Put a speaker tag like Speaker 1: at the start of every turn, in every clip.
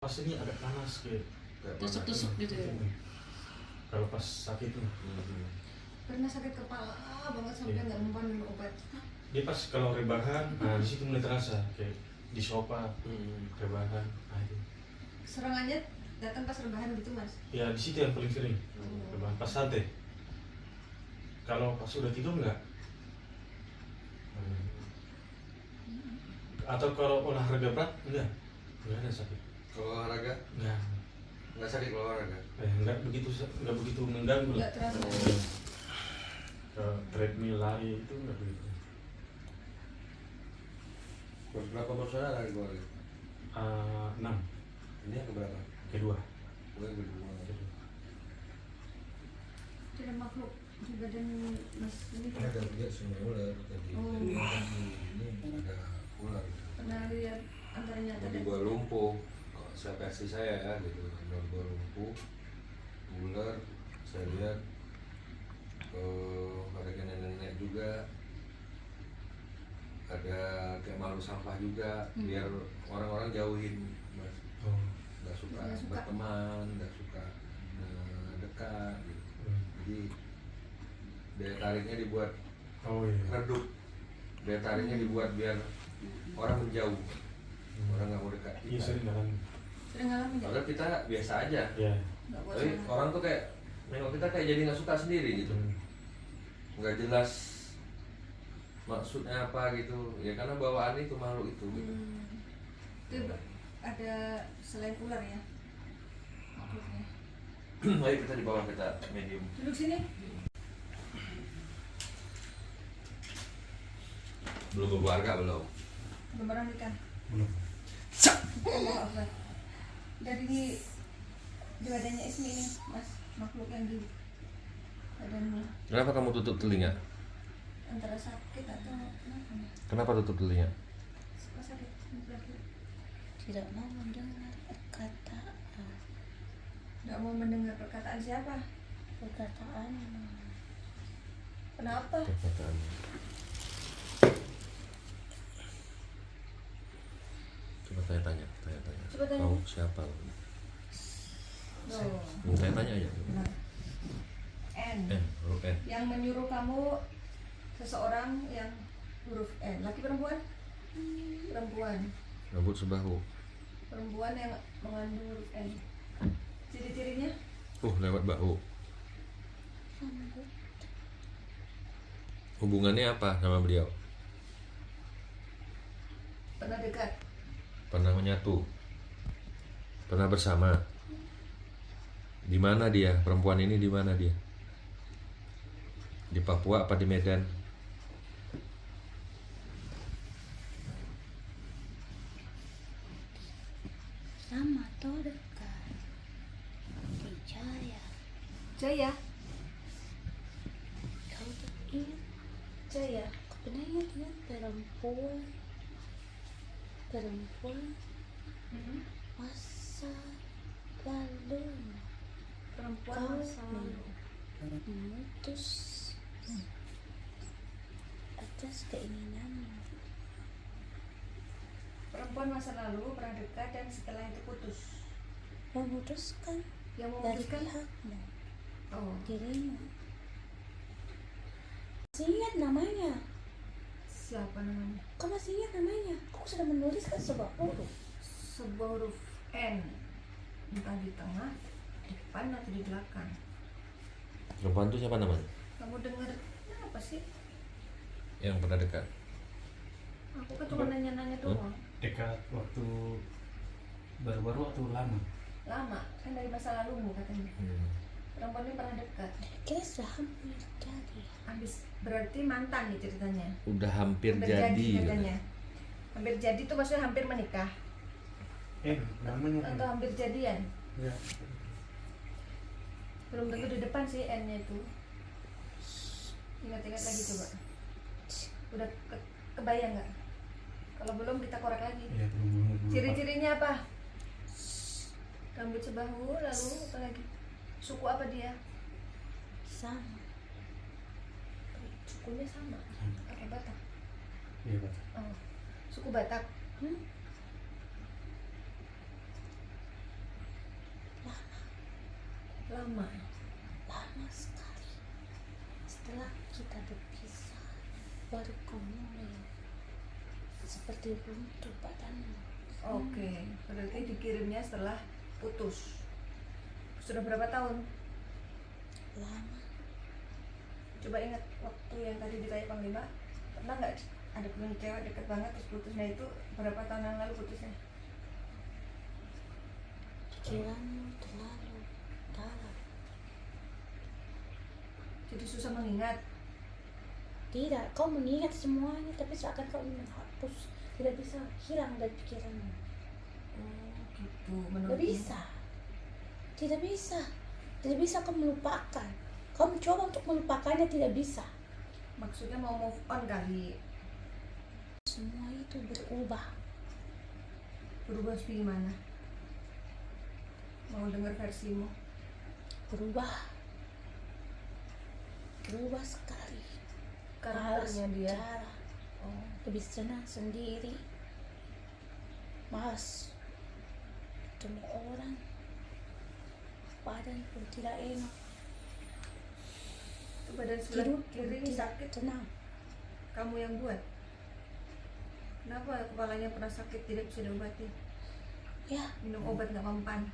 Speaker 1: Pas ini agak panas kayak
Speaker 2: tusuk-tusuk gitu ya.
Speaker 1: Kalau pas sakit tuh.
Speaker 2: Pernah sakit kepala banget sampai nggak mempan minum obat.
Speaker 1: Dia pas kalau rebahan, nah di situ mulai terasa kayak di sofa, rebahan. Nah itu.
Speaker 2: Serangannya datang pas rebahan gitu mas?
Speaker 1: Ya di situ yang paling sering. Rebahan pas santai. Kalau pas udah tidur enggak. Atau kalau olahraga berat enggak ada sakit.
Speaker 3: Kalau olahraga? Nggak sakit kalau olahraga?
Speaker 1: Enggak begitu mengganggu.
Speaker 2: Nggak terasa.
Speaker 1: Ke treadmill lari itu enggak begitu.
Speaker 3: Berapa bersaudara lagi keluarga?
Speaker 1: 6.
Speaker 3: Ini yang keberapa?
Speaker 1: Kedua.
Speaker 3: Gue kedua.
Speaker 2: Tidak makhluk di badan mas ini.
Speaker 3: Ada juga semua ular tadi.
Speaker 2: Oh.
Speaker 3: Ini ada ular.
Speaker 2: Pernah lihat antaranya
Speaker 3: Di
Speaker 2: tadi?
Speaker 3: gua lumpuh. Saya versi saya ya gitu. Di gua lumpuh. Ular. Saya lihat. Ada kayak nenek juga. Ada kayak malu sampah juga. Biar orang-orang jauhin mas. Nggak suka berteman, nggak suka dekat gitu. Jadi daya tariknya dibuat redup, daya tariknya dibuat biar orang menjauh, orang nggak mau dekat
Speaker 1: Iya
Speaker 3: kita.
Speaker 1: sering ngalamin.
Speaker 2: Sering ngalamin nggak?
Speaker 3: Padahal kita biasa aja,
Speaker 1: Ya.
Speaker 2: Nggak
Speaker 3: tapi
Speaker 2: bosan.
Speaker 3: orang tuh kayak nengok kita kayak jadi nggak suka sendiri gitu, nggak jelas maksudnya apa gitu, ya karena bawaan itu makhluk itu gitu.
Speaker 2: Itu ada selain ular ya makhluknya.
Speaker 3: Ayo kita di bawah, kita medium.
Speaker 2: Duduk sini.
Speaker 3: Belum berkeluarga belum?
Speaker 2: Belum pernah nikah.
Speaker 1: Belum.
Speaker 2: Allah Akbar. Dari di badannya Ismi ini mas, makhluk yang di badanmu
Speaker 3: Kenapa kamu tutup telinga?
Speaker 2: antara sakit atau kenapa nih?
Speaker 3: Kenapa tutup telinga?
Speaker 2: Suka sakit lagi.
Speaker 4: Tidak mau mendengar perkataan
Speaker 2: Nggak mau mendengar perkataan siapa?
Speaker 4: perkataan
Speaker 2: Kenapa?
Speaker 3: Perkataan. Coba tanya-tanya.
Speaker 2: Coba tanya.
Speaker 3: Kamu siapa? Tanya aja.
Speaker 2: Benar. N.
Speaker 3: Huruf N.
Speaker 2: Yang menyuruh kamu seseorang yang huruf N. Laki perempuan? Perempuan.
Speaker 3: Rambut sebahu.
Speaker 2: Perempuan yang mengandung huruf N. Ciri-cirinya?
Speaker 3: Lewat bahu. Hubungannya apa sama beliau?
Speaker 2: Pernah dekat?
Speaker 3: Pernah menyatu? Pernah bersama? Di mana dia? Perempuan ini di mana dia? Di Papua apa di Medan?
Speaker 4: sama atau dekat di Jaya.
Speaker 2: Jaya?
Speaker 4: Kau ingat
Speaker 2: Jaya?
Speaker 4: pernah ingat perempuan masa lalu
Speaker 2: Perempuan
Speaker 4: Kau
Speaker 2: masa lalu.
Speaker 4: memutus atas keinginanmu.
Speaker 2: Perempuan masa lalu pernah dekat dan setelah itu putus.
Speaker 4: Memutuskan
Speaker 2: Yang
Speaker 4: dari
Speaker 2: memutuskan?
Speaker 4: pihakmu,
Speaker 2: Oh,
Speaker 4: dirimu. Masih ingat namanya?
Speaker 2: siapa namanya?
Speaker 4: Kau masih ingat namanya? Aku sudah menuliskan sebuah huruf.
Speaker 2: Sebuah huruf N. Entah di tengah, di depan atau di belakang.
Speaker 3: Perempuan itu siapa namanya?
Speaker 2: Kamu dengar apa sih?
Speaker 3: Yang pernah dekat.
Speaker 2: Aku kan cuma nanya-nanya doang.
Speaker 1: Dekat waktu baru-baru atau lama?
Speaker 2: Lama, kan dari masa lalumu katanya. Perempuan ini pernah dekat.
Speaker 4: Kira sudah hampir jadi.
Speaker 2: Habis berarti mantan nih ceritanya.
Speaker 3: Udah hampir
Speaker 2: Hampir
Speaker 3: jadi.
Speaker 2: katanya. Hampir jadi itu maksudnya hampir menikah
Speaker 1: Namanya
Speaker 2: atau hampir jadian.
Speaker 1: Ya.
Speaker 2: Belum tentu di depan sih N-nya itu. Ingat-ingat lagi coba. Udah kebayang nggak? Kalau belum kita korek lagi.
Speaker 1: Ya, belum.
Speaker 2: Ciri-cirinya apa? Rambut sebahu, lalu apa lagi? Suku apa dia?
Speaker 4: Sama.
Speaker 2: Sukunya sama. Apa Batak?
Speaker 1: Iya, Pak.
Speaker 2: Oh, suku Batak. Lama.
Speaker 4: Lama sekali. Setelah kita berpisah, baru kau mulai seperti runtuh badanmu.
Speaker 2: Oke, berarti dikirimnya setelah putus. Sudah berapa tahun?
Speaker 4: Lama.
Speaker 2: Coba ingat waktu yang tadi ditanya Panglima, pernah nggak ada punya cewek deket banget terus putus? Nah itu berapa tahun yang lalu putusnya?
Speaker 4: Pikiranmu terlalu dalam.
Speaker 2: Jadi susah mengingat.
Speaker 4: Tidak, kau mengingat semuanya, tapi seakan kau ingin menghapus. Tidak bisa hilang dari pikiranmu.
Speaker 2: Oh gitu,
Speaker 4: Tidak
Speaker 2: menurutmu?
Speaker 4: bisa. Tidak bisa. Tidak bisa kau melupakan. Kau mencoba untuk melupakannya, tidak bisa.
Speaker 2: Maksudnya mau move on kali.
Speaker 4: Semua itu berubah.
Speaker 2: Berubah seperti gimana? Mau dengar versimu?
Speaker 4: Berubah. Berubah sekali.
Speaker 2: Karakternya dia.
Speaker 4: Cara.
Speaker 2: Oh.
Speaker 4: Lebih senang sendiri. Malas ketemu orang. Badan pun tidak enak.
Speaker 2: Itu badan sebelah
Speaker 4: Tidur
Speaker 2: kiri
Speaker 4: pun tidak
Speaker 2: sakit.
Speaker 4: tenang.
Speaker 2: Kamu yang buat? Kenapa kepalanya pernah sakit tidak bisa diobati?
Speaker 4: Ya,
Speaker 2: Minum obat nggak mempan?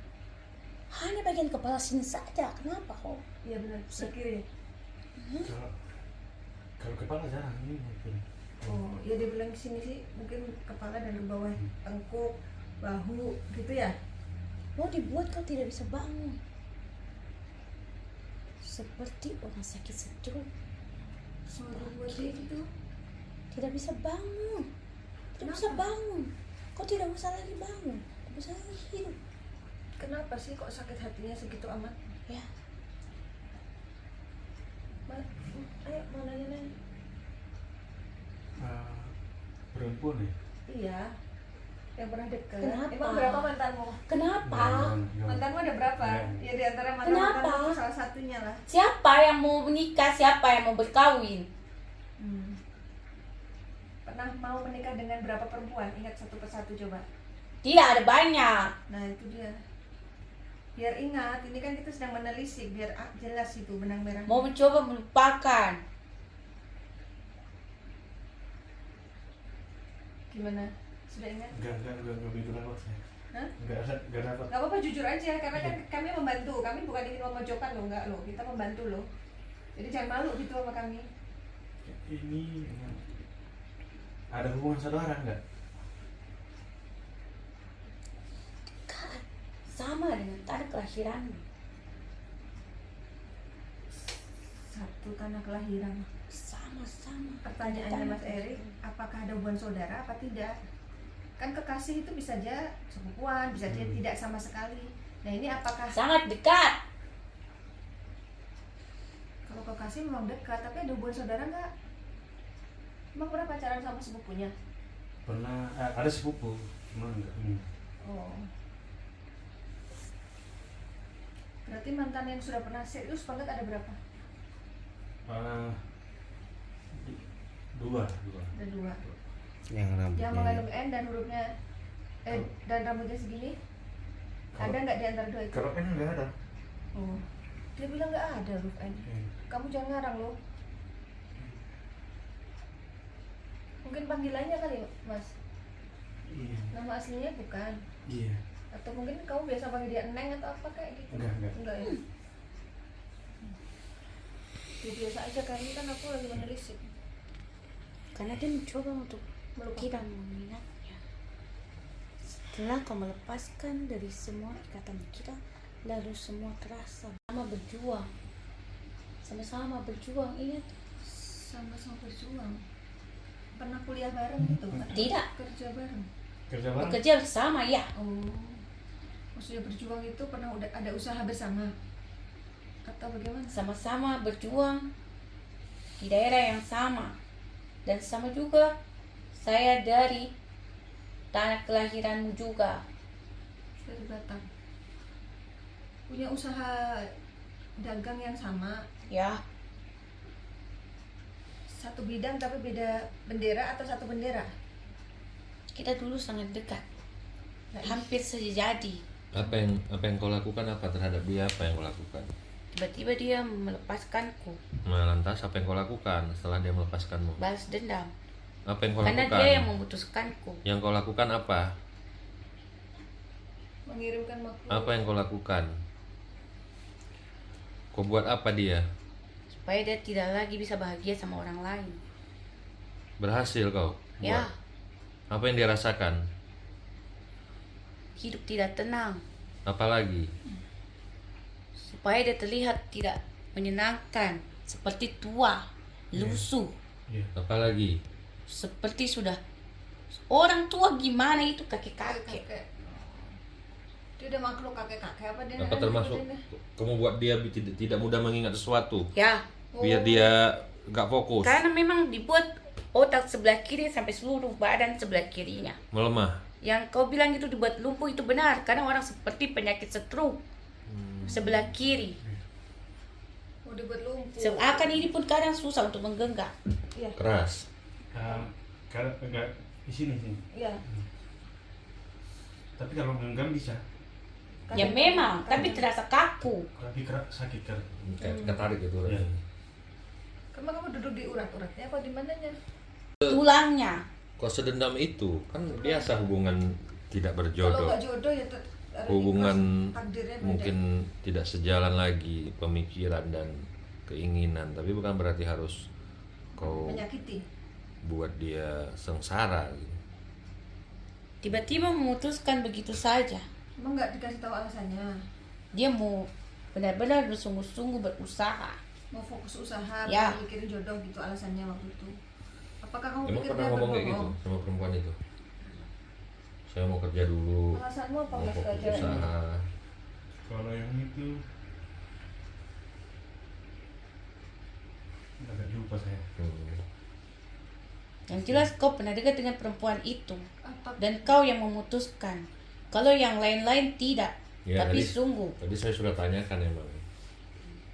Speaker 4: hanya bagian kepala sini saja. Kenapa kau?
Speaker 2: Iya benar, sebelah kiri.
Speaker 1: Kalau kepala jarang ini mungkin.
Speaker 2: Oh, ya dia bilang sini sih mungkin kepala dan ke bawah tengkuk, bahu, gitu ya?
Speaker 4: Mau dibuat kau tidak bisa bangun. Seperti orang sakit stroke.
Speaker 2: Suruh buat itu.
Speaker 4: Tidak bisa bangun. Tidak bisa
Speaker 2: Kenapa?
Speaker 4: bangun. Kau tidak usah lagi bangun. Tidak bisa lagi hidup.
Speaker 2: Kenapa sih kok sakit hatinya segitu amat?
Speaker 4: Ya,
Speaker 2: Ayo mau nanya-nanya.
Speaker 1: Perempuan ya?
Speaker 2: Iya, yang pernah dekat.
Speaker 4: Kenapa?
Speaker 2: Emang berapa mantanmu?
Speaker 4: kenapa?
Speaker 2: Mantanmu ada berapa?
Speaker 1: Ya.
Speaker 2: Ya di antara
Speaker 4: Kenapa?
Speaker 2: mantan-mantanmu salah satunya lah.
Speaker 4: Siapa yang mau menikah? Siapa yang mau berkawin?
Speaker 2: Pernah mau menikah dengan berapa perempuan? Ingat satu persatu coba.
Speaker 4: Tidak ada banyak.
Speaker 2: Nah itu dia. Biar ingat, ini kan kita sedang menelisik biar jelas itu benang merah.
Speaker 4: Mau mencoba melupakan.
Speaker 2: Gimana? Sudah ingat?
Speaker 1: Enggak begitu lewat saya.
Speaker 2: Hah?
Speaker 1: Enggak dapat.
Speaker 2: Gak apa-apa jujur aja, karena kan kami membantu. Kami bukan ingin memojokkan loh, enggak loh. Kita membantu loh. Jadi jangan malu gitu sama kami.
Speaker 1: Ini ada hubungan saudara enggak?
Speaker 4: Kan sama dengan tanah kelahiranmu.
Speaker 2: Satu tanah kelahiran.
Speaker 4: Sama-sama.
Speaker 2: Pertanyaannya
Speaker 4: Tanah
Speaker 2: Mas Erik, apakah ada hubungan saudara apa tidak? Kan kekasih itu bisa aja sepupuan, bisa aja tidak sama sekali. Nah ini apakah
Speaker 4: sangat dekat.
Speaker 2: kalau kekasih memang dekat, tapi ada hubungan saudara nggak? Emang pernah pacaran sama sepupunya?
Speaker 1: Pernah ada sepupu, cuma enggak.
Speaker 2: Oh. Berarti mantan yang sudah pernah serius banget ada berapa?
Speaker 1: Dua.
Speaker 2: Ada dua.
Speaker 3: Yang rambutnya
Speaker 2: Yang mengandung N dan hurufnya dan rambutnya segini?
Speaker 1: Kalau-
Speaker 2: Ada nggak di antara dua itu?
Speaker 1: Kalau N enggak ada.
Speaker 2: Oh. Dia bilang nggak ada huruf N. Kamu jangan ngarang loh. Mungkin panggilannya kali, Mas.
Speaker 1: Iya.
Speaker 2: Nama aslinya bukan.
Speaker 1: Iya.
Speaker 2: Atau mungkin kamu biasa panggil dia Neng atau apa kayak gitu?
Speaker 1: Enggak.
Speaker 2: Enggak ya? Ya, biasa aja kan, ini kan aku lagi menelisik.
Speaker 4: Karena dia mencoba untuk
Speaker 2: Melupakan.
Speaker 4: tidak mengingatnya. Setelah kau melepaskan dari semua ikatan kita, lalu semua terasa sama berjuang. Sama-sama berjuang, ingat?
Speaker 2: Sama-sama berjuang. Pernah kuliah bareng gitu? Atau
Speaker 4: Tidak.
Speaker 2: Kerja bareng?
Speaker 1: Kerja bareng.
Speaker 4: Bekerja bersama, ya.
Speaker 2: Oh, maksudnya berjuang itu pernah udah ada usaha bersama? Atau bagaimana?
Speaker 4: Sama-sama berjuang di daerah yang sama. Dan sama juga saya dari tanah kelahiranmu juga.
Speaker 2: Dari Batam. Punya usaha dagang yang sama?
Speaker 4: Ya,
Speaker 2: Satu bidang tapi beda bendera atau satu bendera?
Speaker 4: kita dulu sangat dekat.
Speaker 2: Nah,
Speaker 4: Hampir saja jadi.
Speaker 3: apa yang kau lakukan apa terhadap dia, apa yang kau lakukan?
Speaker 4: Tiba-tiba dia melepaskanku.
Speaker 3: Nah, lantas apa yang kau lakukan setelah dia melepaskanmu?
Speaker 4: Balas dendam.
Speaker 3: Apa yang kau
Speaker 4: Karena
Speaker 3: lakukan?
Speaker 4: dia yang memutuskanku.
Speaker 3: Yang kau lakukan apa?
Speaker 2: Mengirimkan makhluk.
Speaker 3: Apa yang kau lakukan? Kau buat apa dia?
Speaker 4: Supaya dia tidak lagi bisa bahagia sama orang lain.
Speaker 3: Berhasil kau?
Speaker 4: Ya.
Speaker 3: Buat? Apa yang dia rasakan?
Speaker 4: Hidup tidak tenang.
Speaker 3: Apalagi?
Speaker 4: Supaya dia terlihat tidak menyenangkan. Seperti tua, lusuh.
Speaker 1: Iya.
Speaker 3: Apalagi?
Speaker 4: Seperti sudah orang tua gimana itu kakek-kakek.
Speaker 2: Dia udah makhluk kakek-kakek apa dia?
Speaker 3: Apa termasuk kamu buat dia tidak mudah mengingat sesuatu?
Speaker 4: Ya,
Speaker 3: Biar dia gak fokus,
Speaker 4: karena memang dibuat otak sebelah kiri sampai seluruh badan sebelah kirinya.
Speaker 3: melemah.
Speaker 4: Yang kau bilang itu dibuat lumpuh itu benar, karena orang seperti penyakit stroke sebelah kiri.
Speaker 2: Mau dibuat lumpuh.
Speaker 4: Seakan ini pun kadang susah untuk menggenggam.
Speaker 2: Iya.
Speaker 3: Keras.
Speaker 1: Karena enggak di sini sih.
Speaker 2: Iya.
Speaker 1: Tapi kalau genggam bisa.
Speaker 4: Ya memang, tapi terasa kaku.
Speaker 1: Tapi sakit kan.
Speaker 3: Kayak ketarik gitu.
Speaker 1: Iya.
Speaker 2: Karena kamu duduk di urat-uratnya apa di mananya?
Speaker 4: Tulangnya.
Speaker 3: Kok sedendam itu? Kan biasa hubungan tidak
Speaker 2: Kalau
Speaker 3: berjodoh.
Speaker 2: nggak jodoh ya
Speaker 3: Hubungan
Speaker 2: takdirnya beda.
Speaker 3: mungkin tidak sejalan lagi pemikiran dan keinginan, tapi bukan berarti harus kau
Speaker 2: menyakiti.
Speaker 3: buat dia sengsara gitu.
Speaker 4: Tiba-tiba memutuskan begitu saja.
Speaker 2: Emang nggak dikasih tahu alasannya?
Speaker 4: Dia mau benar-benar bersungguh-sungguh berusaha.
Speaker 2: Mau fokus usaha,
Speaker 4: Ya.
Speaker 2: mau mikirin jodoh gitu alasannya waktu itu. Apakah kamu
Speaker 3: Emang
Speaker 2: pikir
Speaker 3: pernah
Speaker 2: dia
Speaker 3: ngomong kayak gitu
Speaker 2: berbohong?
Speaker 3: sama perempuan itu? Saya mau kerja dulu,
Speaker 2: Alasanmu apa
Speaker 3: mau
Speaker 2: mas
Speaker 3: fokus
Speaker 2: cewek?
Speaker 3: usaha.
Speaker 1: Kalau yang itu agak lupa saya.
Speaker 4: Yang jelas kau pernah dekat dengan perempuan itu.
Speaker 2: Apa?
Speaker 4: Dan kau yang memutuskan. Kalau yang lain-lain tidak.
Speaker 3: Ya,
Speaker 4: Tapi
Speaker 3: tadi-
Speaker 4: sungguh.
Speaker 3: Tadi saya sudah tanyakan emang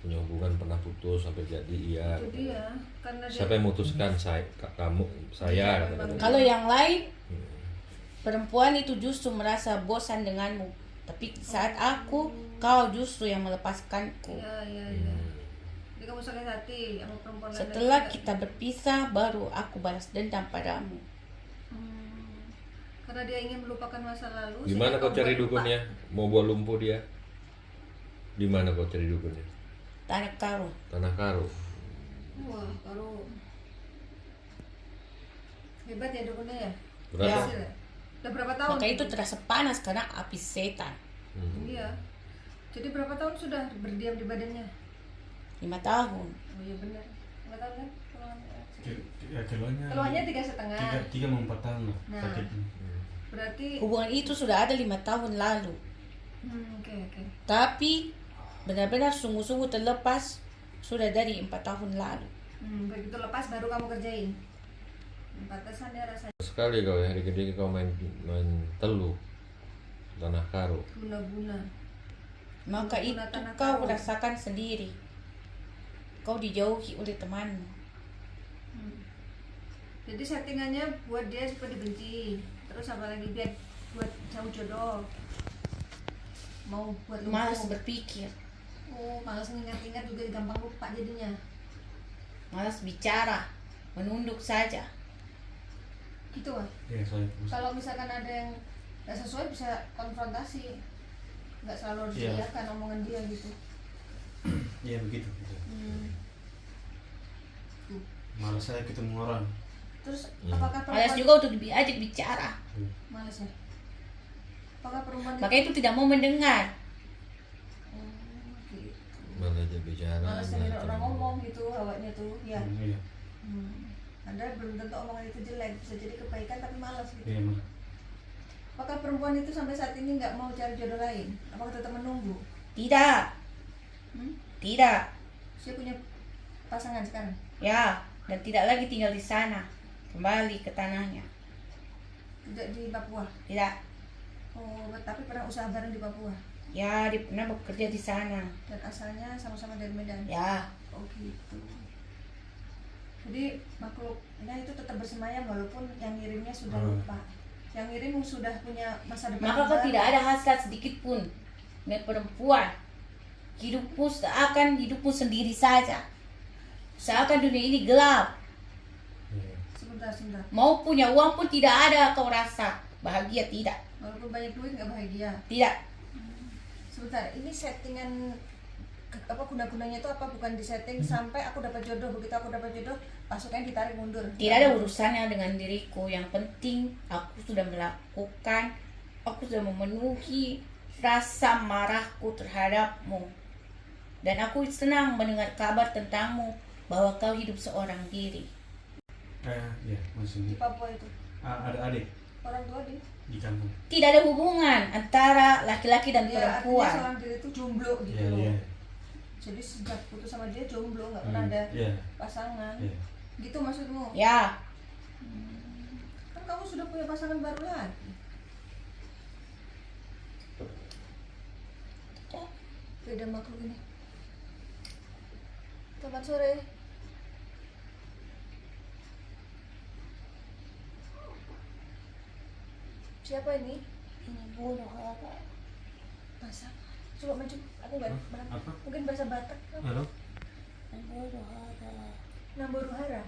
Speaker 3: punya hubungan pernah putus sampai jadi iya.
Speaker 2: Itu dia. Karena dia
Speaker 3: Siapa yang memutuskan? Kamu, saya. kata dia.
Speaker 4: Kalau yang lain,
Speaker 3: Hmm.
Speaker 4: perempuan itu justru merasa bosan denganmu. Tapi saat aku, kau justru yang melepaskanku.
Speaker 2: Iya. Jadi kamu sakit hati sama perempuan lain.
Speaker 4: Setelah
Speaker 2: juga.
Speaker 4: kita berpisah, baru aku balas dendam padamu.
Speaker 2: Karena dia ingin melupakan masa lalu.
Speaker 3: Gimana
Speaker 2: sehingga
Speaker 3: kau cari
Speaker 2: buat lupa.
Speaker 3: dukunnya? Mau buat lumpuh dia? Di mana kau cari dukunnya?
Speaker 4: Tanah karo.
Speaker 3: Tanah Karo.
Speaker 2: Wah, kalau hebat ya dukunnya ya.
Speaker 3: Berapa?
Speaker 4: Ya.
Speaker 2: Hasil ya? Udah berapa tahun?
Speaker 4: Maka itu terasa panas karena api setan.
Speaker 2: Iya. Jadi berapa tahun sudah berdiam di badannya?
Speaker 4: 5 tahun.
Speaker 2: Oh iya benar. 5 tahun kan?
Speaker 1: Keluarnya.
Speaker 2: Keluarnya 3,5.
Speaker 1: 3 mau 4 tahun lah
Speaker 2: Nah.
Speaker 1: sakitnya.
Speaker 2: Berarti.
Speaker 4: Hubungan itu sudah ada 5 tahun lalu.
Speaker 2: Oke.
Speaker 4: Tapi benar-benar sungguh-sungguh terlepas sudah dari 4 tahun lalu.
Speaker 2: Begitu lepas baru kamu kerjain. Pantesan dia rasanya
Speaker 3: Sekali kau ya, dikit-dikit kau main teluh Tanah Karo.
Speaker 2: guna-guna.
Speaker 4: Maka itu
Speaker 2: Guna tanah
Speaker 4: kau
Speaker 2: karo.
Speaker 4: rasakan sendiri. Kau dijauhi oleh temanmu.
Speaker 2: Jadi settingannya buat dia supaya dibenci. Terus apa lagi biar buat jauh jodoh. Mau buat lumpuh.
Speaker 4: Malas berpikir,
Speaker 2: Oh, malas ingat-ingat juga gampang lupa jadinya.
Speaker 4: malas bicara, menunduk saja.
Speaker 2: Gitu ah.
Speaker 1: Iya, saya
Speaker 2: Kalau misalkan ada yang nggak sesuai bisa konfrontasi. Nggak selalu harus
Speaker 1: Iya.
Speaker 2: diiyakan omongan dia gitu.
Speaker 1: Iya begitu. Malas saya ketemu orang.
Speaker 2: Terus apakah
Speaker 4: Malas
Speaker 2: perempuan
Speaker 4: juga untuk diajak bicara.
Speaker 2: malas ya? Apakah perempuan
Speaker 4: Maka itu tidak mau mendengar.
Speaker 2: gitu.
Speaker 3: Malah aja bicara.
Speaker 2: Malas dengerin orang ngomong gitu awalnya tuh ya.
Speaker 1: Iya.
Speaker 2: Padahal belum tentu omongan itu jelek, bisa jadi kebaikan tapi malas gitu.
Speaker 1: Iya, Mas.
Speaker 2: Apakah perempuan itu sampai saat ini nggak mau cari jodoh lain? Apakah tetap menunggu?
Speaker 4: Tidak, tidak.
Speaker 2: Saya punya pasangan sekarang.
Speaker 4: Ya, dan tidak lagi tinggal di sana. Kembali ke tanahnya.
Speaker 2: Tidak di Papua.
Speaker 4: Tidak.
Speaker 2: Oh, tapi pernah usaha bareng di Papua.
Speaker 4: Ya, dia pernah bekerja di sana.
Speaker 2: Dan asalnya sama-sama dari Medan.
Speaker 4: Ya,
Speaker 2: Oh gitu. Jadi makhluknya itu tetap bersemayam walaupun yang ngirimnya sudah lupa. Yang ngirim sudah punya masa depan.
Speaker 4: maka kau
Speaker 2: baru.
Speaker 4: tidak ada hasrat sedikit pun dengan perempuan. hidupmu seakan hidupmu sendiri saja. Seakan dunia ini gelap.
Speaker 1: Iya.
Speaker 2: Sebentar.
Speaker 4: Mau punya uang pun tidak ada kau rasa bahagia, tidak.
Speaker 2: Walaupun banyak duit nggak bahagia.
Speaker 4: Tidak.
Speaker 2: Sebentar, ini settingan apa guna-gunanya itu apa, bukan disetting sampai aku dapat jodoh, begitu aku dapat jodoh pasukannya ditarik mundur.
Speaker 4: Tidak ada urusannya dengan diriku. Yang penting aku sudah melakukan, aku sudah memenuhi rasa marahku terhadapmu. Dan aku senang mendengar kabar tentangmu bahwa kau hidup seorang diri.
Speaker 1: Iya,
Speaker 2: Di
Speaker 1: masih
Speaker 2: Papua itu
Speaker 1: ada adik
Speaker 2: orang tua
Speaker 1: di kampung.
Speaker 4: Tidak ada hubungan antara laki-laki dan
Speaker 2: ya, artinya
Speaker 4: perempuan.
Speaker 2: seorang diri itu jomblo gitu
Speaker 1: Iya,
Speaker 2: loh.
Speaker 1: iya.
Speaker 2: Jadi sejak putus sama dia jomblo, nggak pernah ada
Speaker 1: Iya.
Speaker 2: pasangan.
Speaker 1: Iya.
Speaker 2: Gitu maksudmu?
Speaker 4: Ya,
Speaker 2: Kan kamu sudah punya pasangan baru lagi. Beda makhluk ini. Selamat sore. Siapa ini?
Speaker 4: ini bodoh apa?
Speaker 2: Masa? Coba maju. Aku nggak paham.
Speaker 1: Apa?
Speaker 2: Mungkin bahasa Batak.
Speaker 1: Halo?
Speaker 4: Ini bodoh apa?
Speaker 2: Namboro Hara.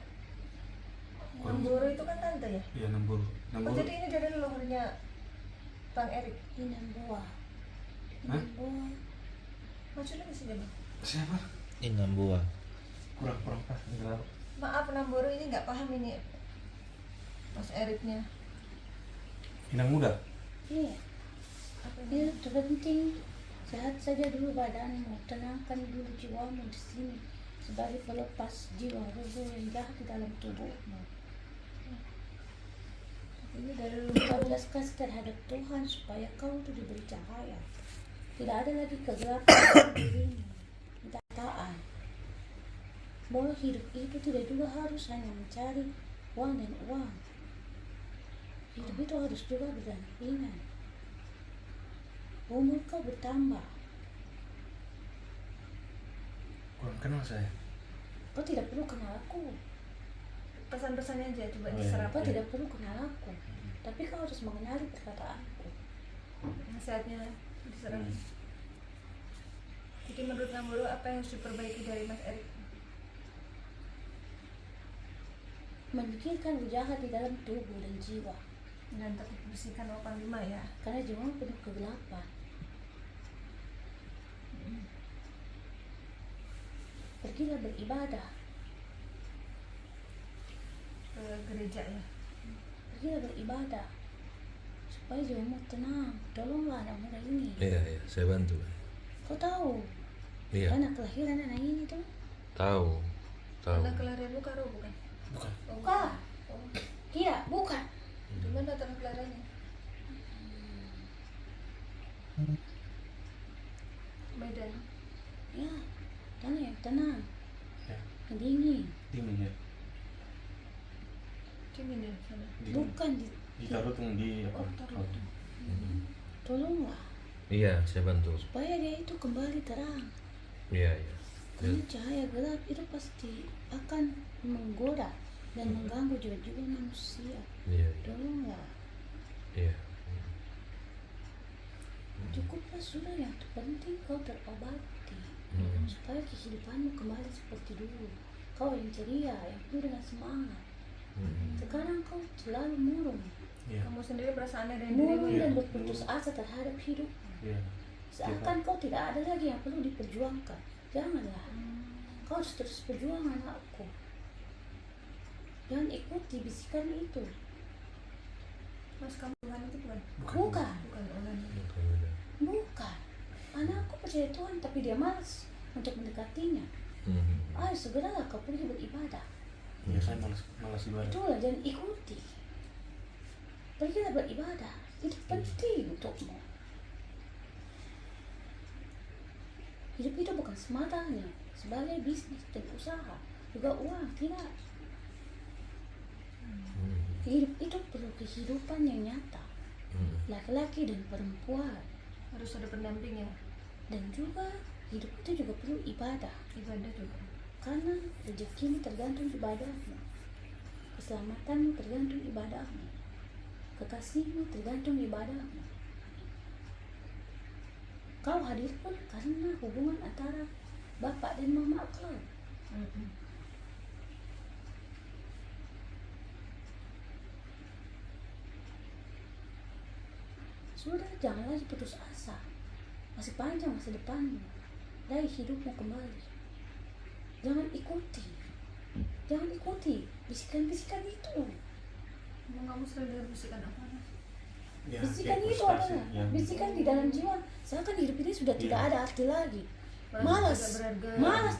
Speaker 2: Namboro itu kan tante ya?
Speaker 1: Iya, Nambur.
Speaker 2: Oh, jadi ini dari leluhurnya Bang Erik.
Speaker 4: Ini buah.
Speaker 1: Hah?
Speaker 4: Ini buah.
Speaker 2: Maju lagi sih Bang.
Speaker 1: Siapa?
Speaker 5: Inambua.
Speaker 1: Kurang pas. Enggak.
Speaker 2: Maaf Namboro ini nggak paham ini Mas Eriknya.
Speaker 1: Inang muda.
Speaker 4: Iya.
Speaker 2: Apa ini?
Speaker 4: Itu terpenting. Sehat saja dulu badanmu, tenangkan dulu jiwamu di sini sebagai pelepas jiwa roh yang jahat di dalam tubuhmu.
Speaker 2: Ini dari
Speaker 4: Kita
Speaker 2: leluhur.
Speaker 4: belas kasih terhadap Tuhan supaya kau itu diberi cahaya. Tidak ada lagi kegelapan dalam dirimu. Minta taat. Bahwa hidup itu tidak juga harus hanya mencari uang dan uang. Hidup itu harus juga berdampingan. Umur kau bertambah.
Speaker 1: Kurang kenal saya.
Speaker 4: Kau tidak perlu kenal aku.
Speaker 2: Pesan-pesannya aja coba
Speaker 1: Oh, iya.
Speaker 2: diserap.
Speaker 4: Kau tidak perlu kenal aku. Tapi kau harus mengenali perkataanku.
Speaker 2: Nasihatnya diserap.
Speaker 1: Hmm.
Speaker 2: Jadi menurut Namboro apa yang harus diperbaiki dari Mas Erik?
Speaker 4: Memikirkan jahat di dalam tubuh dan jiwa.
Speaker 2: Dan tetap bersihkan 85 ya.
Speaker 4: Karena jiwa penuh kegelapan. Pergilah beribadah.
Speaker 2: Ke gereja ya.
Speaker 4: Pergilah beribadah. Supaya jiwamu tenang. Tolonglah anak muda ini.
Speaker 5: Iya, saya bantu.
Speaker 4: Kau tahu
Speaker 5: Iya,
Speaker 4: karena kelahiran anak ini tuh?
Speaker 5: tahu.
Speaker 2: Anak kelahiran lu Karo bukan?
Speaker 1: Bukan.
Speaker 2: Oh,
Speaker 4: Bukan. Tidak, bukan.
Speaker 2: Di mana tanah kelahirannya? Medan.
Speaker 4: Ya, tanah yang tenang,
Speaker 1: Ya.
Speaker 4: yang dingin.
Speaker 1: Dingin ya.
Speaker 2: Cimin ya sana.
Speaker 4: Bukan
Speaker 1: Di Tarutung di apa?
Speaker 2: Oh, Tarutung.
Speaker 4: tolonglah
Speaker 5: Iya, saya bantu.
Speaker 4: supaya dia itu kembali terang.
Speaker 5: Iya, iya.
Speaker 4: Karena cahaya gelap itu pasti akan menggoda dan mengganggu jiwa-jiwa manusia.
Speaker 5: Iya, iya.
Speaker 4: Tolonglah,
Speaker 5: Iya.
Speaker 4: cukuplah sudah, yang terpenting kau terobati
Speaker 5: Hmm.
Speaker 4: supaya kehidupanmu kembali seperti dulu. Kau yang ceria, yang penuh dengan semangat.
Speaker 5: Hmm.
Speaker 4: Sekarang kau selalu murung,
Speaker 1: Iya.
Speaker 2: Kamu sendiri merasa aneh dengan dirimu
Speaker 4: murung
Speaker 2: ya?
Speaker 4: dan berputus asa terhadap hidup.
Speaker 1: Iya.
Speaker 4: Seakan kau tidak ada lagi yang perlu diperjuangkan. Janganlah, kau harus terus berjuang anakku. Jangan ikuti bisikan itu.
Speaker 2: Mas kamu Tuhan itu bukan?
Speaker 4: Bukan,
Speaker 2: Bukan orang.
Speaker 5: Bukan beda.
Speaker 4: bukan. Anakku percaya Tuhan tapi dia malas untuk mendekatinya.
Speaker 5: Hmm.
Speaker 4: Ayo segeralah kau pergi beribadah.
Speaker 1: Iya, saya malas ibadah.
Speaker 4: Itulah, jangan ikuti. Pergilah beribadah. Itu penting untukmu. Hidup itu bukan semata hanya sebagai bisnis dan usaha, juga uang, tidak.
Speaker 5: Hmm.
Speaker 4: Hidup itu perlu kehidupan yang nyata,
Speaker 5: Hmm.
Speaker 4: laki-laki dan perempuan.
Speaker 2: Harus ada pendamping ya.
Speaker 4: Dan juga hidup itu juga perlu ibadah.
Speaker 2: Ibadah juga.
Speaker 4: Karena rezekimu tergantung ibadahmu, keselamatanmu tergantung ibadahmu, kekasihmu tergantung ibadahmu. kau hadir pun karena hubungan antara bapak dan mama kau. Sudah, jangan lagi putus asa. Masih panjang masa depanmu. Raih hidupmu kembali. Jangan ikuti bisikan-bisikan itu.
Speaker 2: Emang kamu sering dengar bisikan apa?
Speaker 1: Ya,
Speaker 4: Bisikan
Speaker 1: kayak
Speaker 4: itu
Speaker 1: frustasi
Speaker 4: adalah
Speaker 1: yang-
Speaker 4: bisikan di dalam jiwa. Seakan hidup ini sudah tidak
Speaker 1: Iya.
Speaker 4: ada arti lagi.
Speaker 2: Tidak
Speaker 4: Malas
Speaker 2: berharga.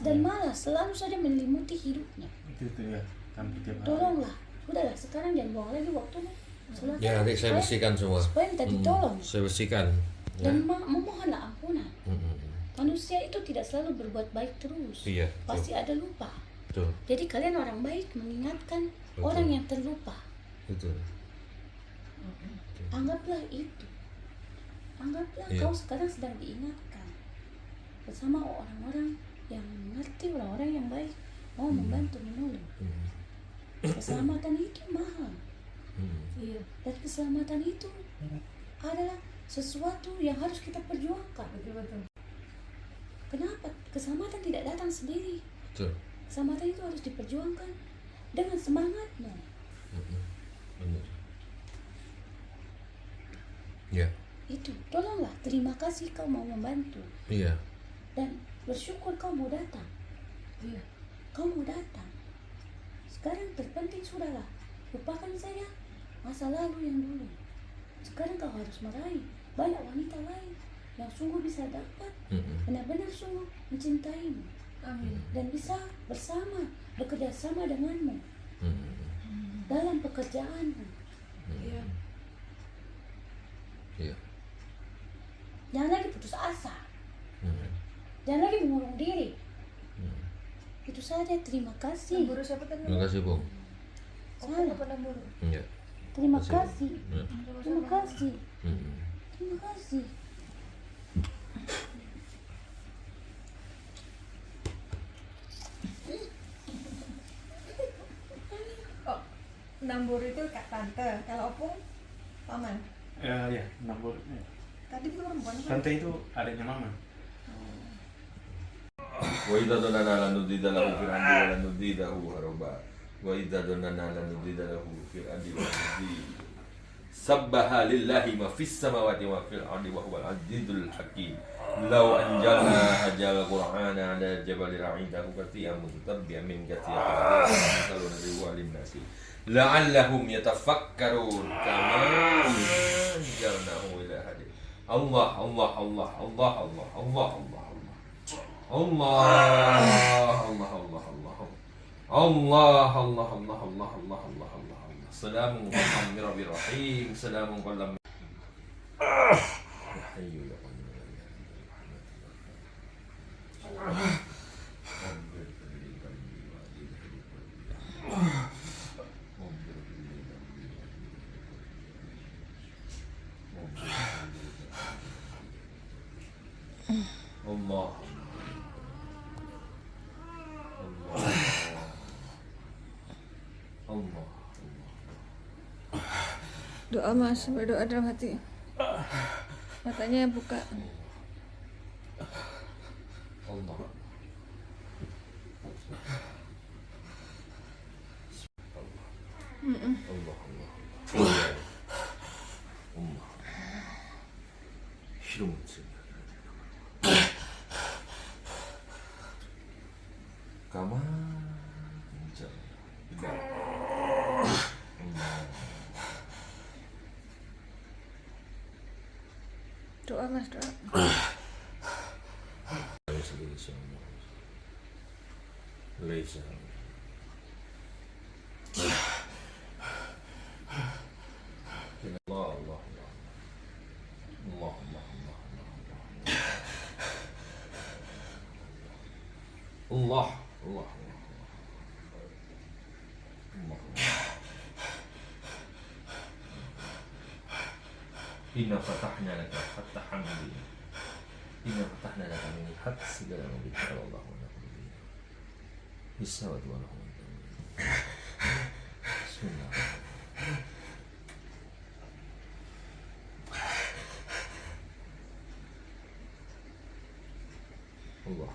Speaker 4: dan malas selalu saja menyelimuti hidupnya.
Speaker 1: itu ya hampir tiap hari.
Speaker 4: Tolonglah, sudahlah sekarang jangan buang lagi waktumu. Silakan.
Speaker 5: Ya nanti saya bersihkan semua.
Speaker 4: Supaya minta ditolong
Speaker 5: Saya bersihkan. Ya.
Speaker 4: dan memohonlah ampunan.
Speaker 5: Mm-mm.
Speaker 4: Manusia itu tidak selalu berbuat baik terus.
Speaker 5: Iya,
Speaker 4: Pasti ada lupa.
Speaker 5: Betul.
Speaker 4: Jadi kalian orang baik mengingatkan
Speaker 5: Betul.
Speaker 4: orang yang terlupa.
Speaker 5: Betul.
Speaker 4: Anggaplah itu. Anggaplah
Speaker 5: Iya.
Speaker 4: kau sekarang sedang diingatkan bersama orang-orang yang mengerti, orang-orang yang baik mau membantu menolong.
Speaker 5: Mm.
Speaker 4: Keselamatan itu mahal.
Speaker 5: Mm.
Speaker 2: Iya.
Speaker 4: Dan keselamatan itu adalah sesuatu yang harus kita perjuangkan.
Speaker 2: Betul.
Speaker 4: Kenapa? Keselamatan tidak datang sendiri.
Speaker 5: Betul.
Speaker 4: Keselamatan itu harus diperjuangkan dengan semangatmu.
Speaker 5: Mm-mm. Benar. Ya.
Speaker 4: Itu, tolonglah, terima kasih kau mau membantu.
Speaker 5: Iya.
Speaker 4: Dan bersyukur kau mau datang.
Speaker 2: Iya.
Speaker 4: Kau mau datang. Sekarang terpenting sudahlah. Lupakan saja masa lalu yang dulu. Sekarang kau harus meraih banyak wanita lain yang sungguh bisa dapat
Speaker 5: Mm-mm.
Speaker 4: benar-benar sungguh mencintaimu
Speaker 2: Amin.
Speaker 4: dan bisa bersama bekerja sama denganmu
Speaker 5: Mm-mm.
Speaker 4: dalam pekerjaanmu.
Speaker 2: Iya.
Speaker 5: Iya.
Speaker 4: Jangan lagi putus asa.
Speaker 5: Mm.
Speaker 4: Jangan lagi mengurung diri.
Speaker 5: Mm.
Speaker 4: Itu saja. Terima kasih.
Speaker 2: Namburu siapa tadi?
Speaker 5: Terima kasih, Bung.
Speaker 2: Oh, apa Namburu?
Speaker 5: Iya.
Speaker 4: Terima
Speaker 5: Terima
Speaker 4: kasih.
Speaker 5: Ya.
Speaker 4: Terima kasih.
Speaker 5: Mm-mm.
Speaker 4: Terima kasih.
Speaker 2: Oh, Namburu itu kak tante. Kalau Opung paman.
Speaker 1: Ya, nambur. Ya.
Speaker 2: Tadi itu perempuan kan?
Speaker 1: Tante itu adiknya mama.
Speaker 3: Wa idza dhanana la nudida lahu fil ardi wa la nudidahu haraba. Wa idza dhanana la nudida lahu fil ardi wa la nudid. Sabbaha lillahi ma fis samawati wa fil ardi wa huwal azizul hakim. Law anjalna hadzal qur'ana ala jabali ra'itahu qati'an mutabbi'an min katsiyati kalau nabi wa alim nasi la'allahum yatafakkarun kama anjalnahu ila hadi. Allah Allah Allah Allah Allah Allah Allah Allah Allah Allah Allah Allah Allah Allah Allah Allah Allah Allah Salamun qawlan min rabbir rahim Salamun qawlan min Ya hayyu ya qayyum ya Allah Allah
Speaker 2: Doa mas, berdoa dalam hati. Matanya buka.
Speaker 3: Allah Allah Allah Allah Hirum Kama
Speaker 2: Doa mas, doa.
Speaker 3: Laisa Allah Allah Allah Allah Allah Allah Allah Inna fatahna laka fatahan mubina Inna fatahna laka min hak segala mubina Allah wa nabi Bisawat wa lahu Bismillah
Speaker 5: Allah.